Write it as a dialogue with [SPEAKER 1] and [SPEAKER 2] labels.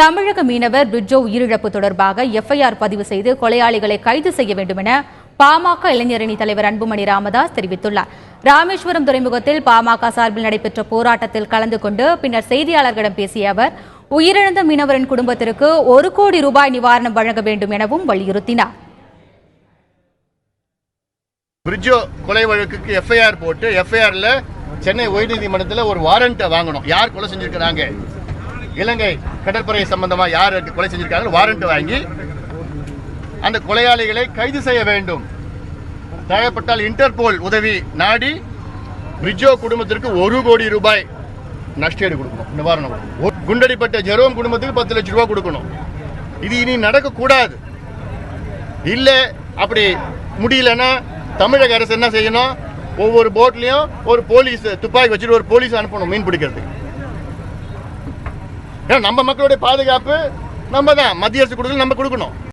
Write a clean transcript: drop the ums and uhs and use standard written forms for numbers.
[SPEAKER 1] தமிழக மீனவர் பிரிட்ஜோ உயிரிழப்பு தொடர்பாக எஃப்ஐஆர் பதிவு செய்து கொலையாளிகளை கைது செய்ய வேண்டும் என பாமக இளைஞரணி தலைவர் அன்புமணி ராமதாஸ் தெரிவித்துள்ளார். ராமேஸ்வரம் துறைமுகத்தில் பாமக சார்பில் நடைபெற்ற போராட்டத்தில் கலந்து கொண்டு பின்னர் செய்தியாளர்களிடம் பேசிய அவர், உயிரிழந்த மீனவரின் குடும்பத்திற்கு 1 கோடி ரூபாய் நிவாரணம் வழங்க வேண்டும் எனவும் வலியுறுத்தினார்.
[SPEAKER 2] பிரிட்ஜோ கொலை வழக்குக்கு எஃப்ஐஆர் போட்டு எஃப்ஐஆர்ல சென்னை உயர்நீதிமன்றத்தில் ஒரு வாரண்ட் வாங்கணும். யார் கொலை செஞ்சிருக்கிறாங்க, இலங்கை கடற்படை சம்பந்தமா யார் கொலை செஞ்சிருக்காங்க வாரண்ட் வாங்கி அந்த கொலையாளிகளை கைது செய்ய வேண்டும். தேவைப்பட்டால் இன்டர்போல் உதவி நாடி பிரிட்ஜோ குடும்பத்திற்கு 1 கோடி ரூபாய் நஷ்டஈடு கொடுக்கணும், நிவாரணம். குண்டடிப்பட்ட ஜெரோம் குடும்பத்துக்கு 10 லட்சம் ரூபாய் கொடுக்கணும். இது இனி நடக்கக்கூடாது. இல்ல அப்படி முடியலன்னா தமிழக அரசு என்ன செய்யணும், ஒவ்வொரு போட்லயும் ஒரு போலீஸ் துப்பாக்கி வச்சுட்டு ஒரு போலீஸ் அனுப்பணும் மீன் பிடிக்கிறதுக்கு. நம்ம மக்களுடைய பாதுகாப்பு நம்ம தான் மத்திய அரசு கொடுக்கணும், நம்ம கொடுக்கணும்.